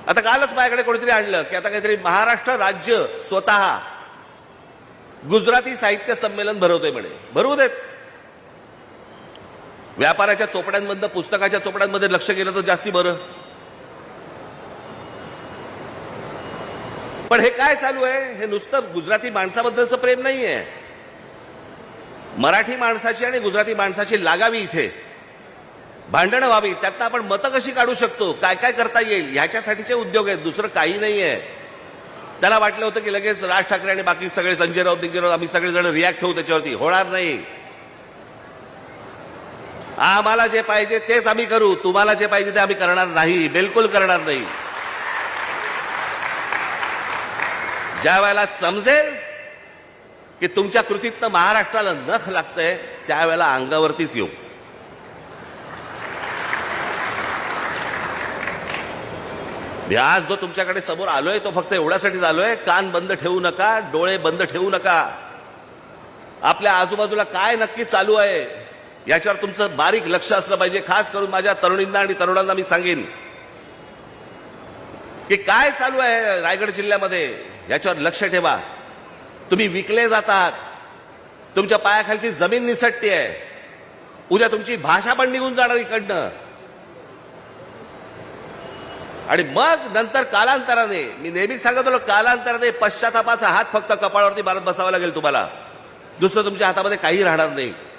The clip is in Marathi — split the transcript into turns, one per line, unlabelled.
आता कालच माझ्याकडे कोणीतरी आणलं की आता काहीतरी महाराष्ट्र राज्य स्वतः गुजराती साहित्य संमेलन भरवतोय म्हणे. भरवू देत. व्यापाराच्या चोपड्यांमधनं पुस्तकाच्या चोपड्यांमध्ये लक्ष गेलं तर जास्ती बरं. पण हे काय चालू आहे? हे नुसतं गुजराती माणसाबद्दलचं प्रेम नाहीये. मराठी माणसाची आणि गुजराती माणसाची लागावी, इथे भांडणं व्हावी, त्यातनं आपण मतं कशी काढू शकतो, काय काय करता येईल, ह्याच्यासाठीचे उद्योग आहेत, दुसरं काही नाहीये. त्याला वाटलं होतं की लगेच राज ठाकरे आणि बाकी सगळे संजय राऊत आम्ही सगळेजण रिॲक्ट होऊ त्याच्यावरती. होणार नाही. आम्हाला जे पाहिजे तेच आम्ही करू, तुम्हाला जे पाहिजे ते आम्ही करणार नाही, बिलकुल करणार नाही. ज्या वेळेला समजेल की तुमच्या कृतीतनं महाराष्ट्राला नख लागतंय त्यावेळेला अंगावरतीच येऊ. आज जो तुमच्याकडे समोर आलोय तो फक्त एवढ्यासाठीच आलोय, कान बंद ठेवू नका, डोळे बंद ठेवू नका. आपल्या आजूबाजूला काय नक्की चालू आहे याच्यावर तुमचं बारीक लक्ष असलं पाहिजे. खास करून माझ्या तरुणींना आणि तरुणांना मी सांगेन की काय चालू आहे रायगड जिल्ह्यामध्ये याच्यावर लक्ष ठेवा. तुम्ही विकले जातात, तुमच्या पायाखालची जमीन निसटते आहे, उद्या तुमची भाषा पण निघून जाणार इकडनं. आणि मग नंतर कालांतराने, मी नेहमीच सांगत होतो, कालांतराने पश्चातापाचा हात फक्त कपाळावरती मारत बसावा लागेल तुम्हाला. दुसरं तुमच्या हातामध्ये काही राहणार नाही.